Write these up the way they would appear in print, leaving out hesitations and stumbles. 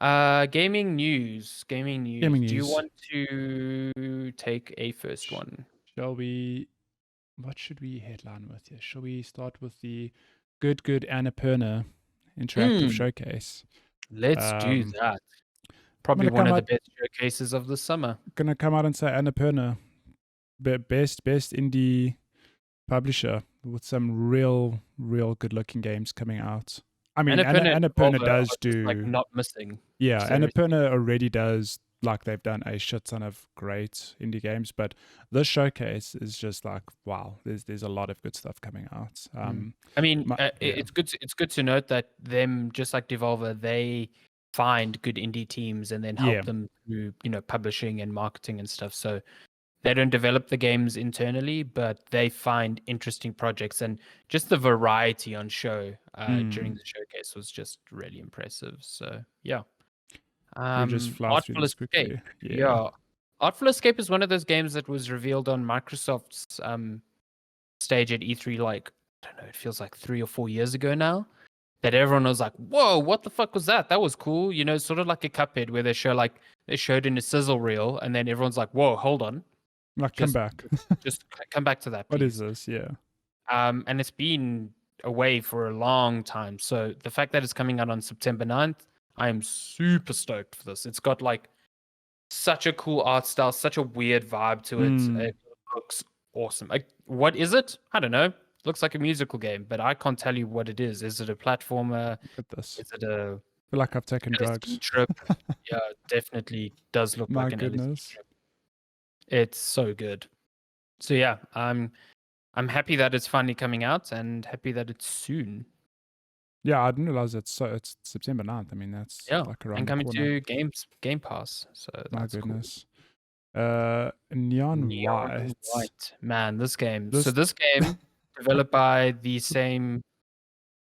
Gaming news. Gaming news. Gaming Do you news. want to take a first one? Shall we? What should we headline with here? Shall we start with the good Annapurna interactive Hmm. showcase? Let's do Um, that. I'm Probably gonna one come of the out. best showcases of the summer. Gonna come out and say Annapurna, best indie publisher with some real good looking games coming out. I mean, Annapurna and Annapurna Devolver does are just like do. not missing. Yeah, Seriously. Annapurna already does, like, they've done a shit ton of great indie games, but this showcase is just like, wow, there's a lot of good stuff coming out. I mean, Yeah, it's good to note that them, just like Devolver, they find good indie teams and then yeah, help them through, publishing and marketing and stuff. So they don't develop the games internally, but they find interesting projects, and just the variety on show during mm. the showcase was just really impressive. So yeah. Should we just fly through Artful this Escape. quickly? Yeah, Yeah. Artful Escape is one of those games that was revealed on Microsoft's stage at E3, like, I don't know, it feels like 3 or 4 years ago now. That everyone was like, "Whoa, what the fuck was that? That was cool." Sort of like a Cuphead where they showed in a sizzle reel, and then everyone's like, "Whoa, hold on, like, come just back. come back to that, What is please." this? Yeah, And it's been away for a long time, so the fact that it's coming out on September 9th, I am super stoked for this. It's got like such a cool art style, such a weird vibe to it. mm. It looks awesome. Like, what is it? I don't know. Looks like a musical game, but I can't tell you what it is. Is it a platformer? Look at this. Is it a I feel like I've taken LSD drugs. trip? Yeah, definitely does look My like an LSD goodness. trip. It's so good. So yeah, I'm happy that it's finally coming out and happy that it's soon. Yeah, I didn't realize it's September 9th. I mean, that's Yeah, like and around the coming corner. to Game Pass, so My that's cool. goodness. Neon Neon White. White. Man, this game. So This. this game, developed by the same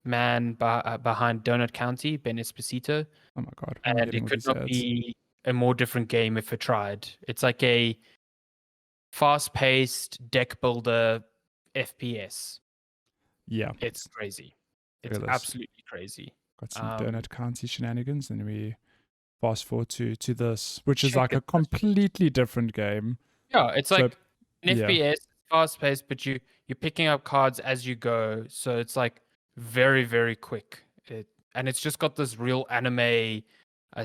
man behind Donut County, Ben Esposito, Oh my god, what am I and getting it with could these not ads? be a more different game if it tried. It's like a fast-paced deck builder FPS. Yeah, It's crazy. look It's at this. absolutely crazy. Got some Um, Donut County shenanigans, and we fast forward to this, which is check like a it. This completely different game. Yeah, it's So like an yeah, FPS, fast paced, but you're picking up cards as you go, so it's like very very quick. And it's just got this real anime,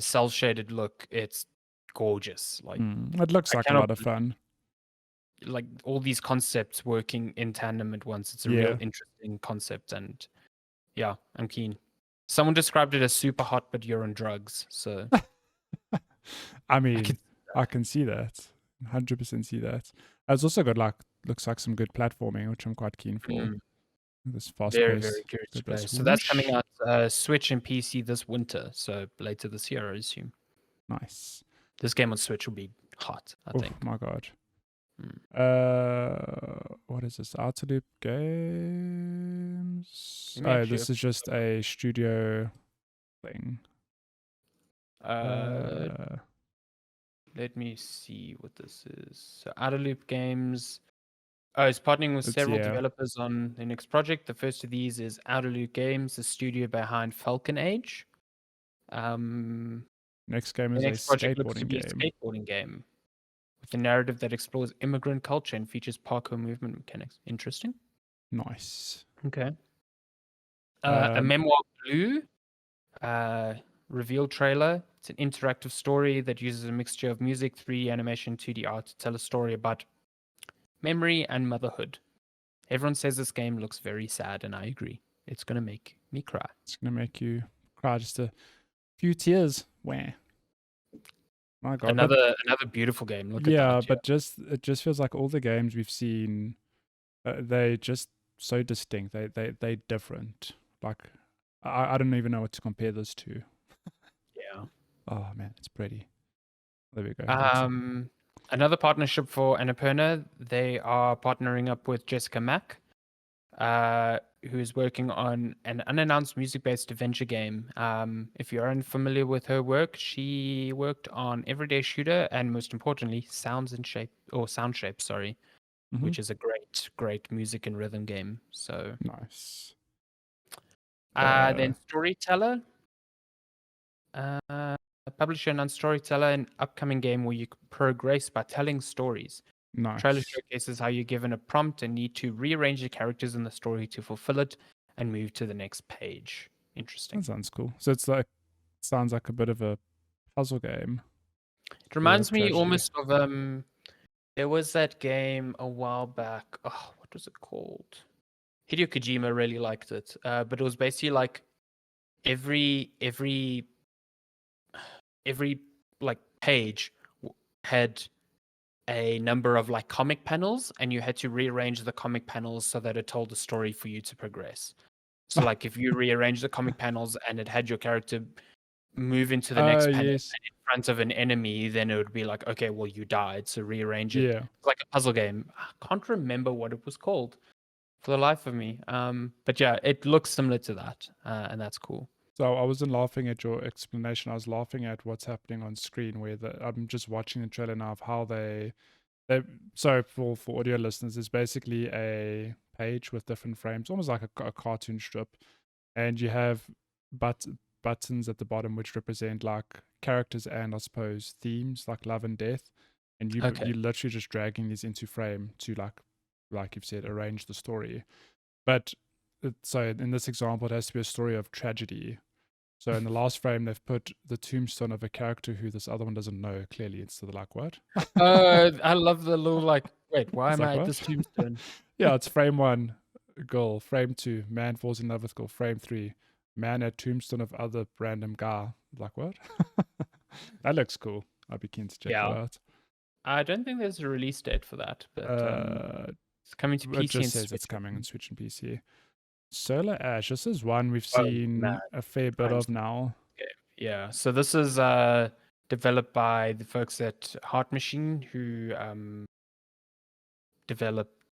cell shaded look. It's gorgeous. Like, it looks I like a cannot lot of fun. like all these concepts working in tandem at once. It's a real Yeah, interesting concept, and yeah, I'm keen. Someone described it as super hot, but you're on drugs. So I I mean, could. I can see that, 100% see that. It's also got, like, looks like some good platforming, which I'm quite keen for. This fast Very, pace, very curious to did play. this So that's coming whoosh. out Switch and PC this winter. So later this year, I assume. Nice. This game on Switch will be hot, I Oh think. my god. Mm. What is this? Outer Loop Games. Let me Oh, actually this is open just a studio thing. uh let me see what this is. So Outer Loop Games. Oh, it's partnering with It's several yeah. developers on the next project. The first of these is Outer Loop Games, the studio behind Falcon Age. Next game The is a next project looks to skateboarding be a game. skateboarding game with a narrative that explores immigrant culture and features parkour movement mechanics. Interesting. Nice. Okay. A Um, Memoir Blue reveal trailer. It's an interactive story that uses a mixture of music, 3D animation, 2D art to tell a story about memory and motherhood. Everyone says this game looks very sad, and I agree. It's going to make me cry. it's gonna make you cry just a few tears. Wah. My god. But Another beautiful game. Look at yeah, that. Yeah. but it just feels like all the games we've seen, they just so distinct. They different. Like, I don't even know what to compare this to. Yeah. Oh man, it's pretty. There we go. Another partnership for Annapurna. They are partnering up with Jessica Mack, who is working on an unannounced music-based adventure game. If you aren't familiar with her work, she worked on Everyday Shooter and, most importantly, Sound Shape, sorry, Mm-hmm. which is a great music and rhythm game. So, Nice. then Storyteller. publisher and storyteller, an upcoming game where you can progress by telling stories. Trailer Nice. showcases how you're given a prompt and need to rearrange the characters in the story to fulfill it and move to the next page. Interesting. That sounds cool. So it's like sounds like a bit of a puzzle game. It Or a reminds me tragedy. almost of there was that game a while back. Oh, what was it called? Hideo Kojima really liked it. But it was basically like every like page had a number of like comic panels, and you had to rearrange the comic panels so that it told a story for you to progress. So like if you rearrange the comic panels and it had your character move into the next panel Yes. and in front of an enemy, then it would be like, okay, well you died, so rearrange it. Yeah. It's like a puzzle game. I can't remember what it was called for the life of me. But yeah, it looks similar to that, and that's cool. So I wasn't laughing at your explanation. I was laughing at what's happening on screen. I'm just watching the trailer now of how they. So for audio listeners, it's basically a page with different frames, almost like a cartoon strip, and you have buttons at the bottom which represent like characters and I suppose themes like love and death, and you Okay. literally just dragging these into frame to like you've said arrange the story, but. So in this example, it has to be a story of tragedy. So in the last frame, they've put the tombstone of a character who this other one doesn't know clearly instead of like, what? I love the little like, wait, why It's am like, I at what? this tombstone? Yeah, it's frame 1, girl. Frame 2, man falls in love with girl. Frame 3, man at tombstone of other random guy. Like, what? That looks cool. I'd be keen to check that Yeah. out. I don't think there's a release date for that, but it's coming to It PC just and says it's Switch. coming on Switch and PC. Solar Ash. This is one we've Oh man, seen a fair bit I'm of now. okay. Yeah. So this is developed by the folks at Heart Machine who developed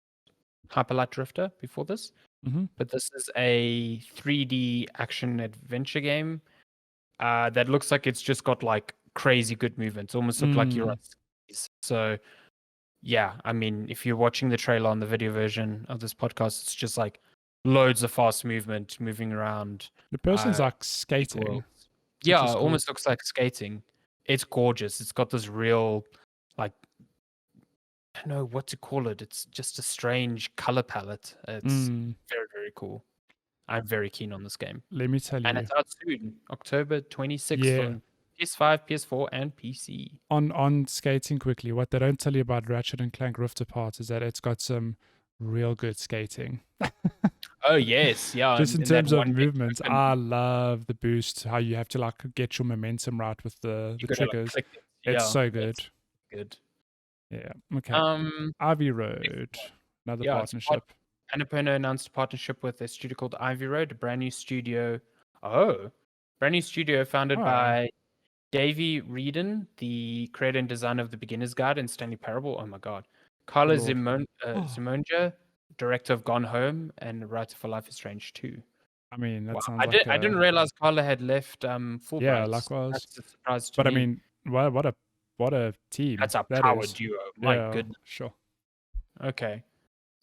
Hyperlight Drifter before this. Mm-hmm. But this is a 3D action adventure game that looks like it's just got like crazy good movements. Almost look like you're on skis. So yeah, I mean, if you're watching the trailer on the video version of this podcast, it's just like loads of fast movement, moving around. The person's like Big skating, worlds. which Yeah, is it cool. almost looks like skating. It's gorgeous. It's got this real, like, I don't know what to call it. It's just a strange color palette. It's very, very cool. I'm very keen on this game. Let me tell And you. it's out soon, October 26th Yeah. on PS5, PS4, and PC. On skating quickly, what they don't tell you about Ratchet and Clank Rift Apart is that it's got some real good skating. Oh yes, yeah. Just in that terms of one big movements, open, I love the boost, how you have to like get your momentum right with the you gotta like triggers. click it. It's Yeah, so good. it's good. Yeah. Okay. Um, Ivy Road, another yeah, partnership. Annapurna announced a partnership with a studio called Ivy Road, a brand new studio. Oh, brand new studio founded Oh, by Davey Reedon, the creator and designer of The Beginner's Guide and Stanley Parable. Oh my God. Carla Lord. Zimonja, director of Gone Home and writer for Life is Strange 2. I mean, that Wow. sounds like I didn't realize Carla had left yeah, Fulbright. likewise. That's a surprise to But I me. mean, what a team That's our that power is. duo. My Yeah, goodness. sure. Okay.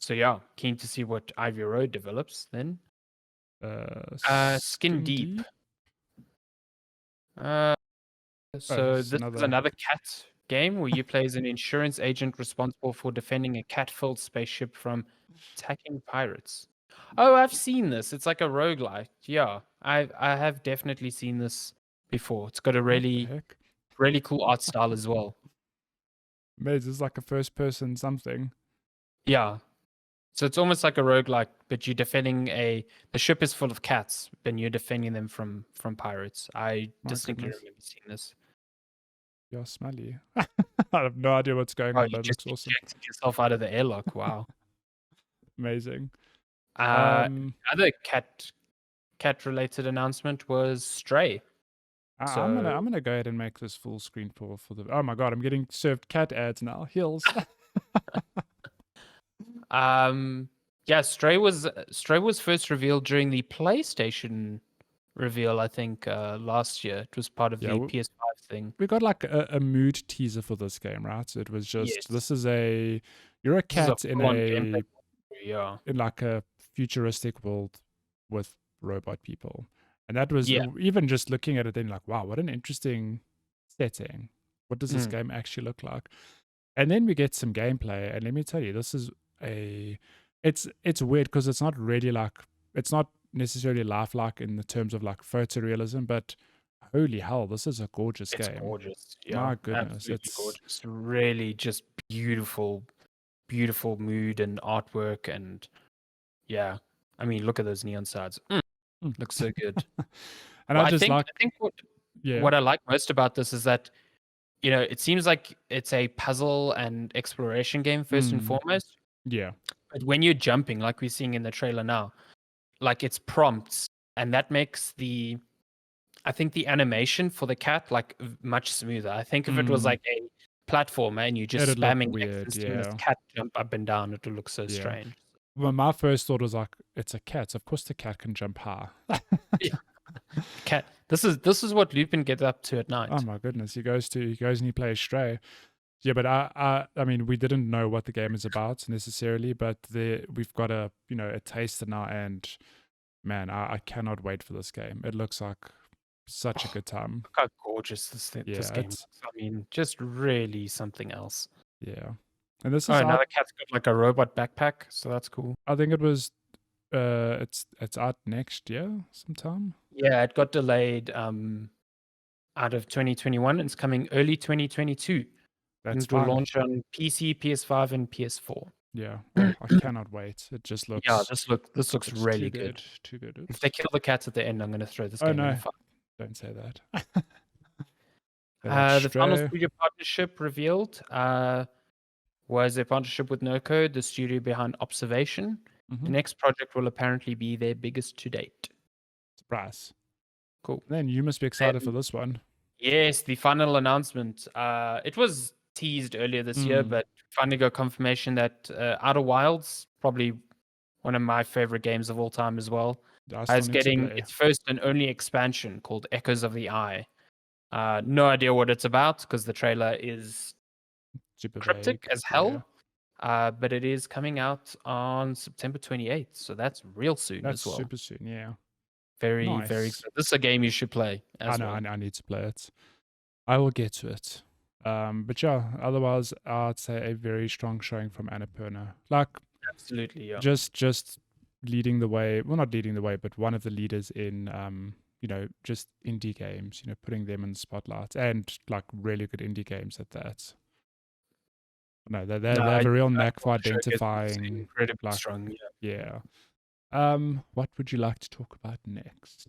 So yeah, keen to see what Ivy Road develops then. Skin Deep. So it's this is another cat game where you play as an insurance agent responsible for defending a cat-filled spaceship from attacking pirates. Oh, I've seen this. It's like a roguelike. Yeah, I have definitely seen this before. It's got a what the really heck? really cool art style as well. Mate, it's like a first person something. Yeah. So it's almost like a roguelike, but you're defending the ship is full of cats, and you're defending them from pirates. I My distinctly goodness. remember seeing this. You're smelly. I have no idea what's going Oh, on, you but it just looks awesome. ejected yourself out of the airlock. Wow. Amazing. Other cat related announcement was Stray. I'm gonna go ahead and make this full screen for the. Oh my god, I'm getting served cat ads now. Heels. Yeah, Stray was first revealed during the PlayStation reveal, I think, last year. It was part of the PS5 thing. We got like a mood teaser for this game, right? It was just Yes. this is you're a cat in yeah, in like a futuristic world with robot people. And that was Yeah. even just looking at it then like, wow, what an interesting setting. What does this Mm. game actually look like? And then we get some gameplay, and let me tell you, this is it's weird because it's not really like, it's not necessarily lifelike in the terms of like photorealism, but holy hell, this is a gorgeous It's game. gorgeous. Yeah, My goodness, absolutely it's gorgeous. Really just beautiful, beautiful mood and artwork. And yeah, I mean, look at those neon sides. mm. Looks so good. And Well, I I just think like, I think yeah, what I like most about this is that, it seems like it's a puzzle and exploration game first and mm, foremost. yeah, But when you're jumping, like we're seeing in the trailer now, like it's prompts, and that makes I think the animation for the cat like much smoother. I think if it was mm, like a platformer and you just it'd look spamming X and weird, seeing this yeah, cat jump up and down, it would look so yeah. strange. Well, my first thought was like, it's a cat. So of course the cat can jump high. Yeah. Cat. This is what Lupin gets up to at Oh night. my goodness, he goes and he plays Stray. Yeah, but I mean, we didn't know what the game is about necessarily, but we've got a taster now, and man, I cannot wait for this game. It looks like such a Oh, good time. look how gorgeous this Yeah, game it's looks. I mean, just really something else. yeah, and this Oh, is out. another cat's got like a robot backpack, so that's cool. I think it was it's out next year sometime. Yeah, it got delayed out of 2021. It's coming early 2022. And That's it will fine. launch on PC, PS5, and PS4. Yeah. Oh, I cannot wait. It just Yeah, looks this looks looks too really good. good. Too good. If they kill the cats at the end, I'm going to throw this Oh game in the no, fire. don't say that. So that's The final Stray. studio partnership revealed was a partnership with No Code, the studio behind Observation. Mm-hmm. The next project will apparently be their biggest to date. Surprise. Cool. Then you must be excited for And this one. yes, the final announcement. It was teased earlier this year, but finally got confirmation that Outer Wilds, probably one of my favorite games of all time as well, I still is need to getting play. its first and only expansion called Echoes of the Eye. No idea what it's about because the trailer is Super cryptic vague. as Yeah. hell. But it is coming out on September 28th, so that's real soon That's as well. super soon. Yeah. Very, very Nice. excited. This is a game you should play I as know. well. I need to play it. I will get to it. But yeah. Otherwise, I'd say a very strong showing from Annapurna. Like Absolutely, yeah. just leading the way. Well, not leading the way, but one of the leaders in just indie games. Putting them in the spotlight, and like really good indie games at that. No, No, they have a real I knack thought for the showcase was identifying, incredibly like, strong. yeah. What would you like to talk about next?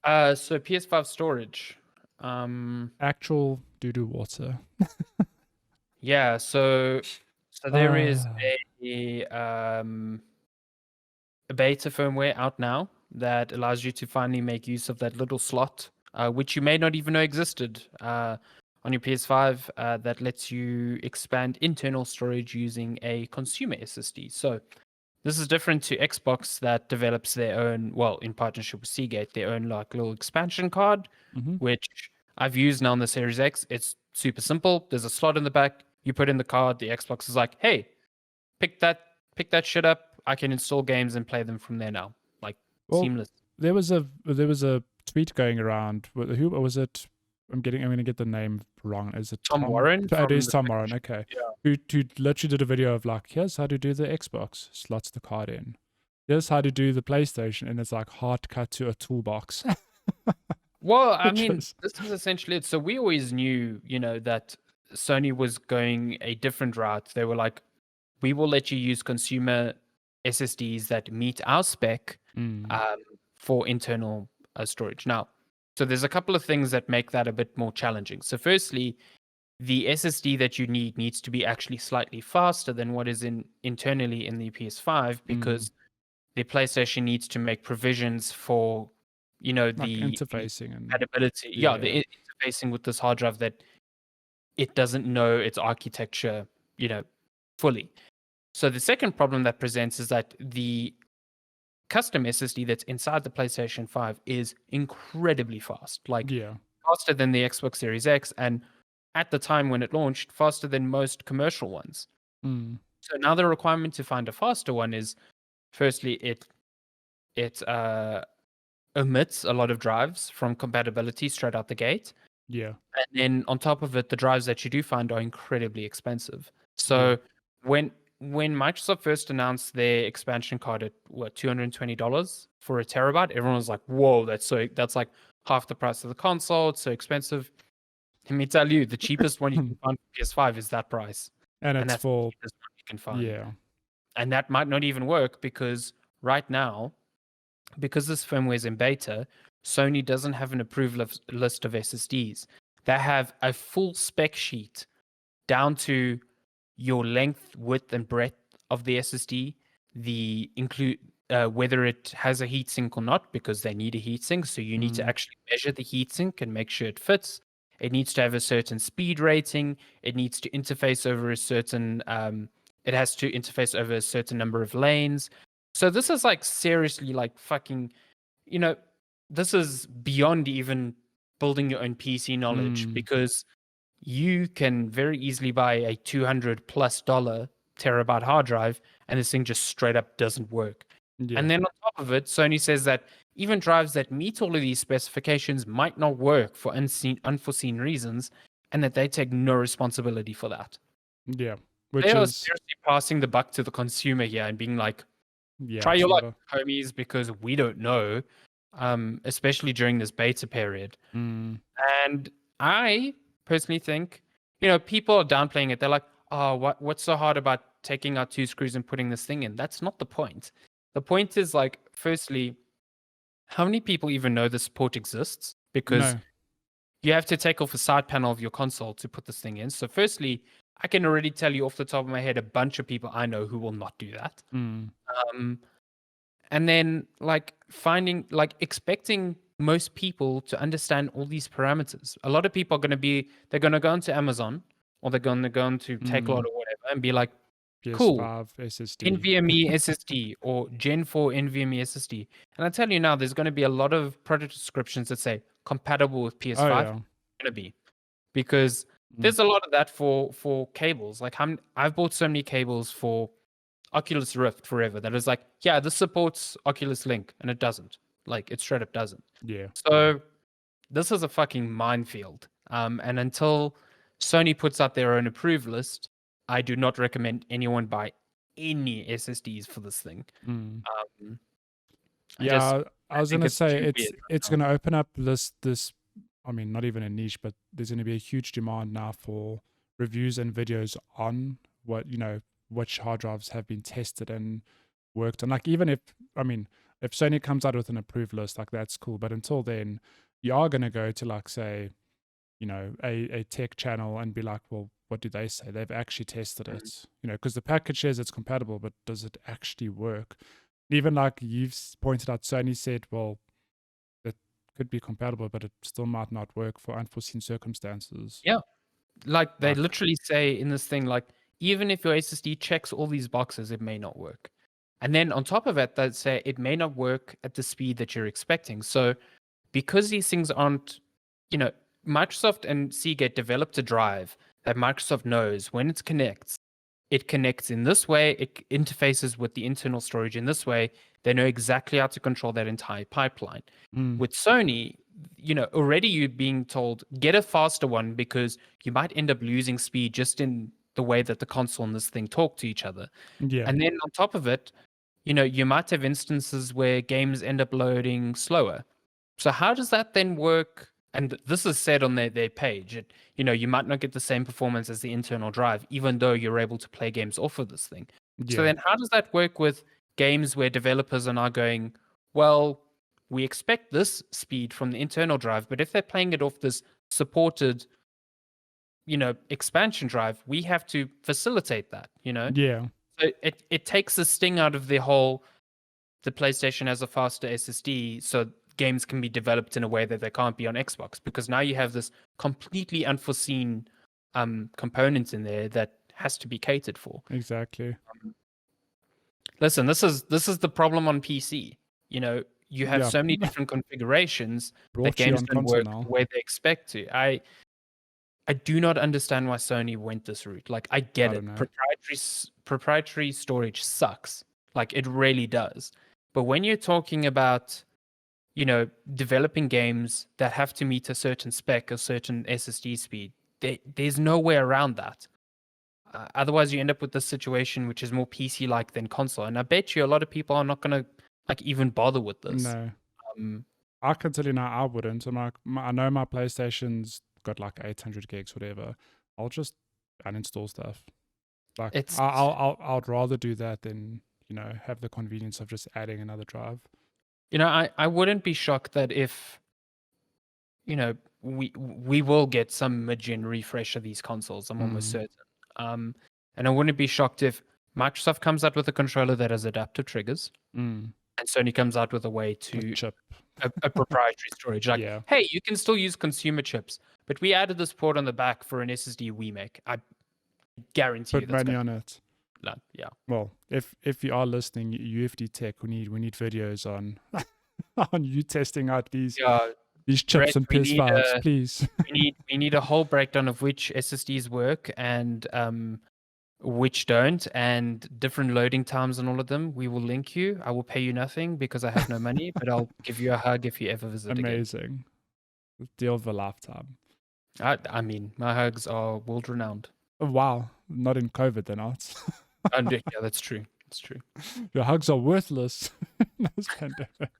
So PS5 storage. Actual doo-doo water. Yeah, so there is Ah, a beta firmware out now that allows you to finally make use of that little slot, which you may not even know existed on your PS5, that lets you expand internal storage using a consumer SSD. So this is different to Xbox that develops their own, well, in partnership with Seagate, their own like little expansion card, mm-hmm. which I've used now on the Series X. It's super simple. There's a slot in the back. You put in the card. The Xbox is like, hey, pick that shit up. I can install games and play them from there now. Like Well, seamless. there was a tweet going around. Who was it? I'm gonna get the name wrong. Is it Tom Tom? Warren Oh, it from is the Tom Second Warren. Show. Okay. Yeah. Who literally did a video of like, here's how to do the Xbox. Slots the card in. Here's how to do the PlayStation, and it's like hard cut to a toolbox. Well, I Which mean, was this is essentially it. So we always knew, that Sony was going a different route. They were like, we will let you use consumer SSDs that meet our spec mm, um, for internal storage. Now, so there's a couple of things that make that a bit more challenging. So, firstly, the SSD that you need needs to be actually slightly faster than what is internally in the PS5 mm, because the PlayStation needs to make provisions for, like the interfacing and compatibility. Yeah, yeah. the interfacing with this hard drive that it doesn't know its architecture, fully. So the second problem that presents is that the custom SSD that's inside the PlayStation 5 is incredibly fast, like Yeah. faster than the Xbox Series X, and at the time when it launched, faster than most commercial ones. Mm, So now the requirement to find a faster one is, firstly, it omits a lot of drives from compatibility straight out the gate. Yeah. And then on top of it, the drives that you do find are incredibly expensive. Yeah. So when Microsoft first announced their expansion card at what $220 for a terabyte, everyone was like, "Whoa, that's like half the price of the console. It's so expensive." Let me tell you, the cheapest one you can find for PS5 is that price, And and it's that's the for, cheapest one you can find. yeah. And that might not even work because right now, because this firmware is in beta, Sony doesn't have an approved list of SSDs. They have a full spec sheet down to your length, width, and breadth of the SSD, the include whether it has a heatsink or not, because they need a heatsink. So you need to actually measure the heatsink and make sure it fits. It needs to have a certain speed rating. It needs to interface over a certain. It has to interface over a certain number of lanes. So this is like seriously like fucking, you know, this is beyond even building your own PC knowledge because you can very easily buy a $200+ terabyte hard drive and this thing just straight up doesn't work. Yeah. And then on top of it, Sony says that even drives that meet all of these specifications might not work for unforeseen reasons, and that they take no responsibility for that. Yeah. They Which are is, seriously passing the buck to the consumer here and being like, yeah, try it's your luck, not a, homies, because we don't know, especially during this beta period. And I personally think, people are downplaying it. They're like, oh, what's so hard about taking out two screws and putting this thing in? That's not the point. The point is, like, firstly, how many people even know the support exists? Because no. you have to take off a side panel of your console to put this thing in. So, firstly, I can already tell you off the top of my head a bunch of people I know who will not do that. Um, and then expecting most people to understand all these parameters. A lot of people are going to they're going to go into Amazon or they're going to go into Takealot or whatever and be like, cool, PS5 SSD. NVMe SSD or Gen 4 NVMe SSD. And I tell you now, there's going to be a lot of product descriptions that say compatible with Oh PS5. yeah. Going to be, because there's a lot of that for cables. Like I've bought so many cables for Oculus Rift forever that is like, yeah, this supports Oculus Link, and it doesn't. Like, it straight up doesn't. Yeah. So this is a fucking minefield. And until Sony puts out their own approved list, I do not recommend anyone buy any SSDs for this thing. I just Yeah, I I was think gonna it's say too it's weird right it's now. gonna open up this I mean, not even a niche, but there's gonna be a huge demand now for reviews and videos on which hard drives have been tested and worked. And like even if I mean, if Sony comes out with an approved list, like that's cool. But until then, you are gonna go to like say, a tech channel and be like, well, what do they say? They've actually tested Mm. it, because the package says it's compatible, but does it actually work? Even like you've pointed out, Sony said, well, it could be compatible, but it still might not work for unforeseen circumstances. Yeah. Like, they Like, literally say in this thing, like, even if your SSD checks all these boxes, it may not work. And then on top of it, they say it may not work at the speed that you're expecting. So because these things aren't, Microsoft and Seagate developed a drive that Microsoft knows when it connects in this way, it interfaces with the internal storage in this way. They know exactly how to control that entire pipeline. With Sony, already you're being told get a faster one because you might end up losing speed just in the way that the console and this thing talk to each other. yeah, And then on top of it, you might have instances where games end up loading slower. So how does that then work? And this is said on their page. You might not get the same performance as the internal drive, even though you're able to play games off of this thing. So yeah, then how does that work with games where developers are now going, well, we expect this speed from the internal drive, but if they're playing it off this supported, expansion drive, we have to facilitate that. yeah, So it takes the sting out of the PlayStation has a faster SSD, so games can be developed in a way that they can't be on Xbox, because now you have this completely unforeseen component in there that has to be catered for. exactly. Listen, this is the problem on PC. You have Yeah, so many different configurations that brought you games on don't console work now. the way they expect to. I do not understand why Sony went this route. Like, I get I don't it. know. Proprietary storage sucks. Like, it really does. But when you're talking about developing games that have to meet a certain spec, a certain SSD speed. There's no way around that. Otherwise, you end up with this situation which is more PC-like than console. And I bet you a lot of people are not going to like even bother with this. No. Um, I can tell you now, I wouldn't. I know my PlayStation's got like 800 gigs, whatever. I'll just uninstall stuff. Like it's I'd rather do that than have the convenience of just adding another drive. I wouldn't be shocked that if we will get some mid-gen refresh of these consoles. I'm almost certain. And I wouldn't be shocked if Microsoft comes out with a controller that has adaptive triggers, and Sony comes out with a way to chip. a proprietary storage. Like, Yeah. hey, you can still use consumer chips, but we added this port on the back for an SSD we make. I guarantee you Put that's money going on it. yeah. Well, if you are listening, UFD Tech, we need videos on on you testing out these chips Brett, and PS5s, please. we need a whole breakdown of which SSDs work and which don't, and different loading times on all of them. We will link you. I will pay you nothing because I have no money, but I'll give you a hug if you ever visit again. Amazing. Deal of a lifetime. I mean, my hugs are world renowned. Oh, wow. Not in COVID, they're not. Yeah, that's true. It's true. Your hugs are worthless in this pandemic.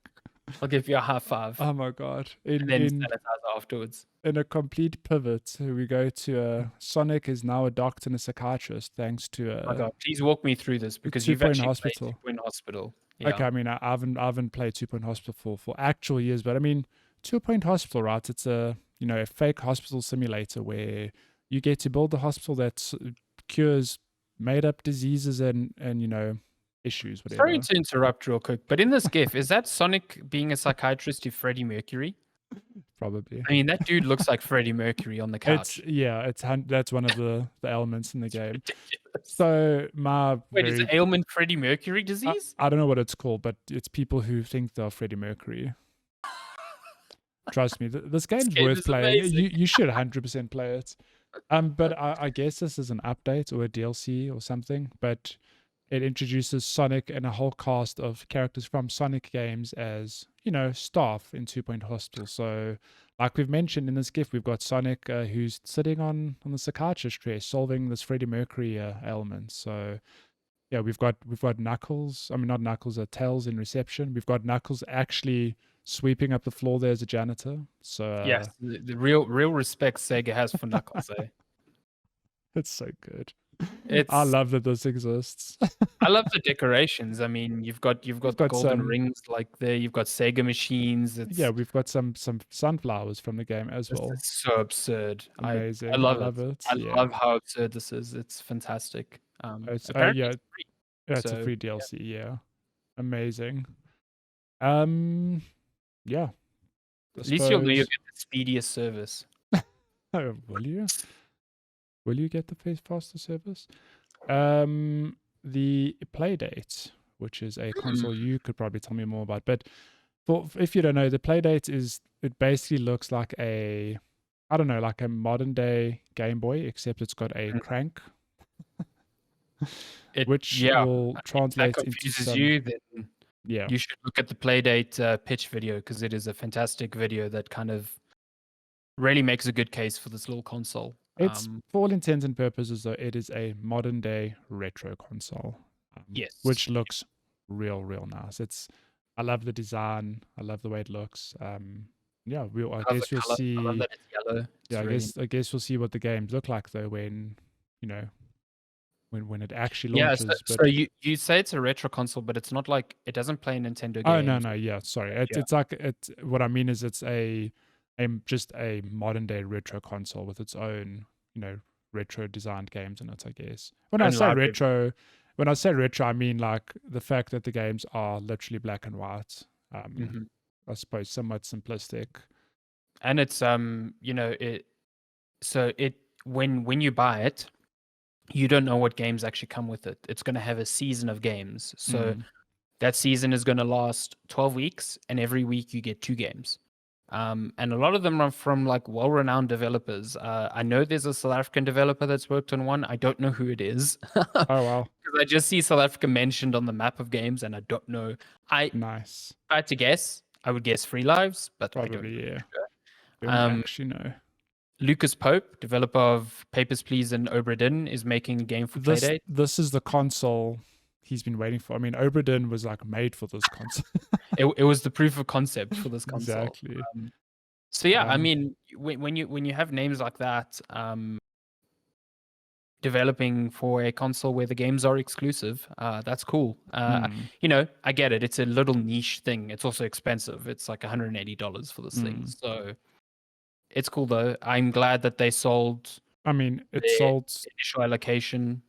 I'll give you a high five. Oh my god! And then sanitizer afterwards. In a complete pivot, we go to Sonic is now a doctor and a psychiatrist thanks to. Oh god! Please walk me through this because you've actually played Two Point Hospital. Yeah. Okay, I mean I haven't played 2 Point Hospital for actual years, but I mean 2 Point Hospital, right? It's a a fake hospital simulator where you get to build a hospital that cures made up diseases and issues, whatever. Sorry to interrupt real quick, but in this GIF, is that Sonic being a psychiatrist to Freddie Mercury? Probably. I mean, that dude looks like Freddie Mercury on the couch. That's one of the elements in the game. Ridiculous. So is it ailment Freddie Mercury disease? I don't know what it's called, but it's people who think they're Freddie Mercury. Trust me, this game's worth playing. You should 100% play it. But I guess this is an update or a DLC or something. But it introduces Sonic and a whole cast of characters from Sonic games as, staff in 2 Point Hospital. So, like we've mentioned in this GIF, we've got Sonic who's sitting on the psychiatrist chair solving this Freddie Mercury ailment. So, yeah, we've got Knuckles. I mean, not Knuckles, Tails in reception. We've got Knuckles actually sweeping up the floor there as a janitor. So yes, the real respect Sega has for Knuckles. It's so good. I love that this exists. I love the decorations. I mean, you've got golden rings like there. You've got Sega machines. We've got some sunflowers from the game as well. It's so absurd. Amazing. I love it. I love how absurd this is. It's fantastic. It's free. It's a free DLC. Yeah. Amazing. Yeah. At least you'll know you get the speediest service. Oh, will you? Will you get the faster service? The Playdate, which is a console you could probably tell me more about. But if you don't know, the Playdate it basically looks like a modern day Game Boy, except it's got a crank. Which will translate into some... then you should look at the Playdate pitch video because it is a fantastic video that kind of really makes a good case for this little console. It's for all intents and purposes, though, it is a modern day retro console. Yes, which looks real nice. I love the design. I love the way it looks. I guess we'll see. I love that it's yellow. I guess we'll see what the games look like though when when it actually launches. So you say it's a retro console, but it's not like it doesn't play Nintendo games. Oh no, yeah, sorry. It's like what I mean is it's just a modern day retro console with its own, retro designed games in it, I guess. When I say retro, I mean like the fact that the games are literally black and white. I suppose somewhat simplistic. And it's when you buy it, you don't know what games actually come with it. It's going to have a season of games. So that season is going to last 12 weeks, and every week you get 2 games. And a lot of them are from like well-renowned developers. I know there's a South African developer that's worked on one. I don't know who it is. Oh wow! Because I just see South Africa mentioned on the map of games, and I don't know. Nice. If I had to guess, I would guess Free Lives, but I don't know. Probably, yeah. Don't Um, actually know. Lucas Pope, developer of Papers, Please and Obra Dinn, is making a game for Playdate. This is the console he's been waiting for. I mean, Obra Dinn was like made for this console. It was the proof of concept for this console. Exactly. So yeah, I mean, when you have names like that, developing for a console where the games are exclusive, that's cool. You know, I get it. It's a little niche thing. It's also expensive. It's like $180 for this thing. So it's cool though. I'm glad that they sold I mean, it their sold initial allocation.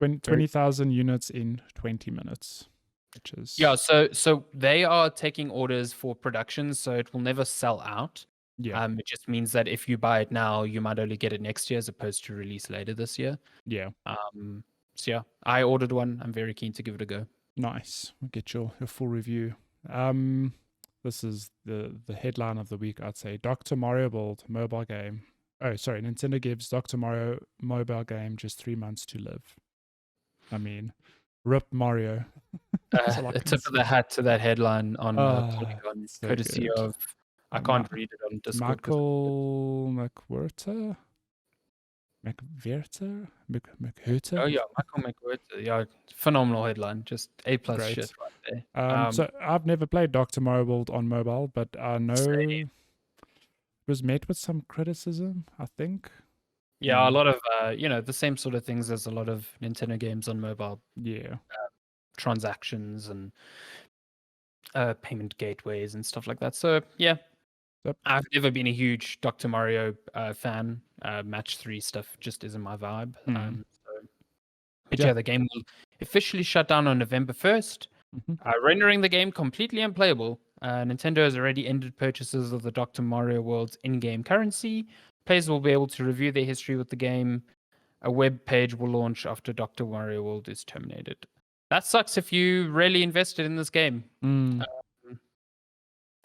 20,000 units in 20 minutes, which is Yeah, so they are taking orders for production, so it will never sell out. yeah, It just means that if you buy it now, you might only get it next year as opposed to release later this year. yeah. So yeah, I ordered one. I'm very keen to give it a go. Nice. We'll get your full review. This is the headline of the week, I'd say. Dr. Mario World mobile game. Oh, sorry. Nintendo gives Dr. Mario mobile game just 3 months to live. I mean, rip Mario. A tip of the hat to that headline on Polygon, so courtesy good. of I can't read it on Discord. Michael McWhirter? McWhirter? Oh yeah, Michael McWhirter. Yeah, phenomenal headline. Just A+ Great. shit right there. So I've never played Dr. Mario World on mobile, but I know it was met with some criticism, I think. Yeah, a lot of you know, the same sort of things as a lot of Nintendo games on mobile. Yeah. Transactions and payment gateways and stuff like that. So yeah, Yep. I've never been a huge Dr. Mario fan. Match 3 stuff just isn't my vibe. But yeah, the game will officially shut down on November 1st, rendering the game completely unplayable. Nintendo has already ended purchases of the Dr. Mario World's in-game currency. Players will be able to review their history with the game. A web page will launch after Dr. Mario World is terminated. That sucks if you really invested in this game.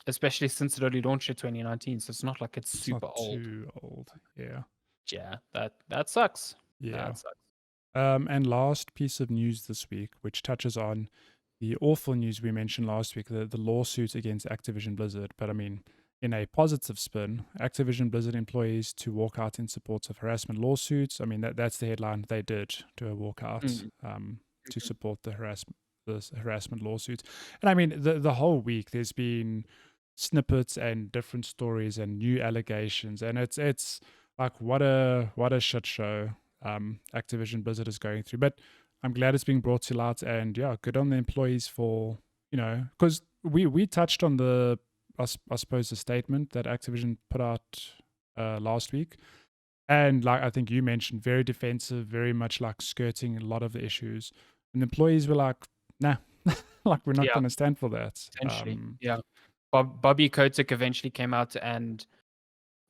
Especially since it only launched in 2019, so it's not like it's super not old. too old. Yeah. Yeah, that sucks. Yeah. That sucks. And last piece of news this week, which touches on the awful news we mentioned last week, the lawsuit against Activision Blizzard. But I mean, in a positive spin, Activision Blizzard employees to walk out in support of harassment lawsuits. I mean, that's the headline. They did do a walkout to support the harassment lawsuits. And I mean, the whole week there's been snippets and different stories and new allegations, and it's like what a shit show Activision Blizzard is going through. But I'm glad it's being brought to light, and yeah, good on the employees for, you know, because we touched on the I suppose the statement that Activision put out last week, and like I think you mentioned, very defensive, very much like skirting a lot of the issues, and the employees were like, nah, like we're not going to stand for that. Essentially, yeah. Bobby Kotick eventually came out and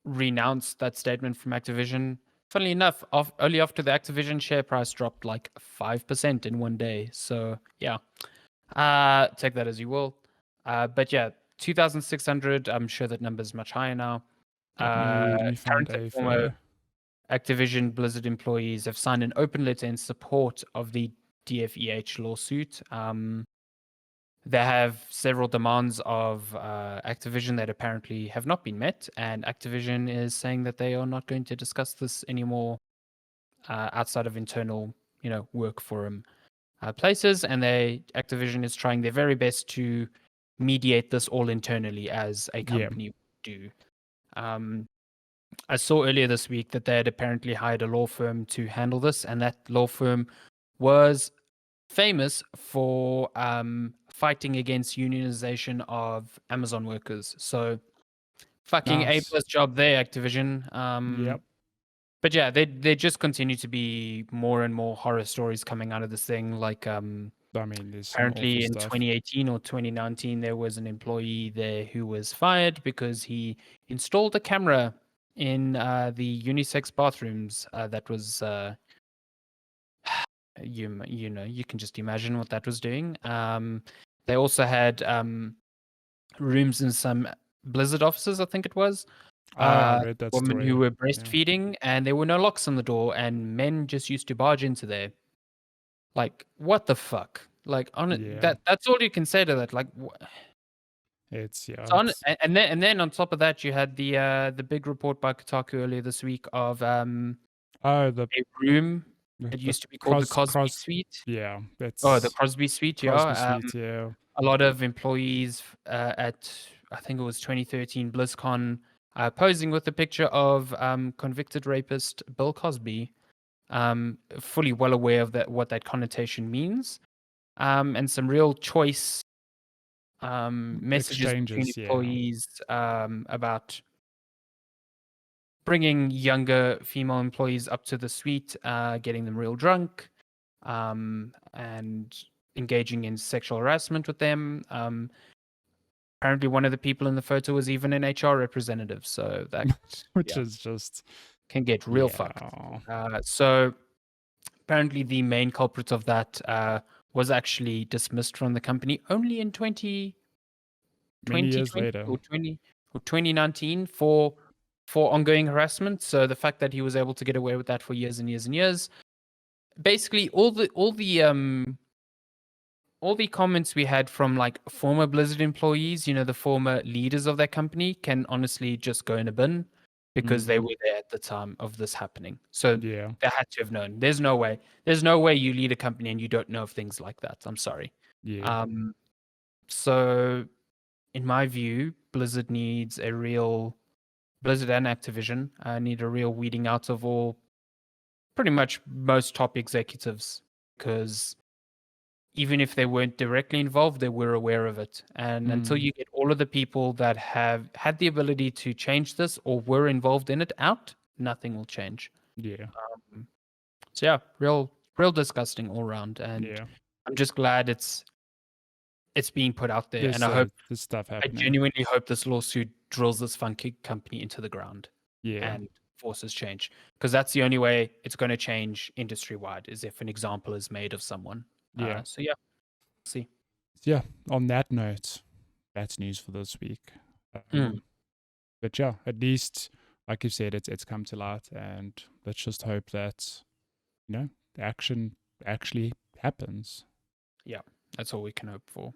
renounced that statement from Activision. Funnily enough, only after the Activision share price dropped like 5% in one day. So yeah, take that as you will. But yeah, 2,600. I'm sure that number is much higher now. Let me find Current a and former photo. Activision Blizzard employees have signed an open letter in support of the DFEH lawsuit. They have several demands of Activision that apparently have not been met, and Activision is saying that they are not going to discuss this anymore outside of internal, you know, work forum places. And Activision is trying their very best to mediate this all internally as a company would do. I saw earlier this week that they had apparently hired a law firm to handle this, and that law firm was famous for fighting against unionization of Amazon workers. So fucking Nice. A+ job there, Activision. Yep. But yeah, they just continue to be more and more horror stories coming out of this thing. Like I mean, there's some apparently in awful stuff. 2018 or 2019, there was an employee there who was fired because he installed a camera in the unisex bathrooms. That was you know, you can just imagine what that was doing. They also had rooms in some Blizzard offices, I think it was. I read that Women story. who were breastfeeding, and there were no locks on the door, and men just used to barge into there. Like, what the fuck? Like, that's all you can say to that. Like, It's yeah, So it's and then on top of that, you had the big report by Kotaku earlier this week of oh a room. It the used to be called the Cosby cross Suite. yeah, Oh, the it's Crosby Suite, Crosby yeah. Suite, yeah. A lot of employees at, I think it was 2013 BlizzCon, posing with a picture of convicted rapist Bill Cosby, fully well aware of that, what that connotation means, and some real choice messages between Exchanges, yeah. employees about bringing younger female employees up to the suite, getting them real drunk, and engaging in sexual harassment with them. Apparently, one of the people in the photo was even an HR representative, so that Which yeah is just can get real fucked. yeah. So apparently, the main culprit of that was actually dismissed from the company only in Many years 2020 later. or 2019 for ongoing harassment. So the fact that he was able to get away with that for years and years and years, basically all the comments we had from like former Blizzard employees, the former leaders of that company, can honestly just go in a bin because they Mm, were there at the time of this happening. So yeah, they had to have known. There's no way. There's no way you lead a company and you don't know of things like that. I'm sorry. yeah, So in my view, Blizzard and Activision need a real weeding out of all, pretty much most top executives, because even if they weren't directly involved, they were aware of it. And until mm, you get all of the people that have had the ability to change this or were involved in it out, nothing will change. yeah, So yeah, real disgusting all around. And yeah. I'm just glad it's being put out there. And This stuff I happening. genuinely hope this lawsuit drills this funky company into the ground Yeah, and forces change, because that's the only way it's going to change industry wide, is if an example is made of someone. yeah. So yeah, see. Yeah, on that note, that's news for this week. Mm, But yeah, at least, like you said, it's come to light, and let's just hope that the action actually happens. yeah, that's all we can hope for.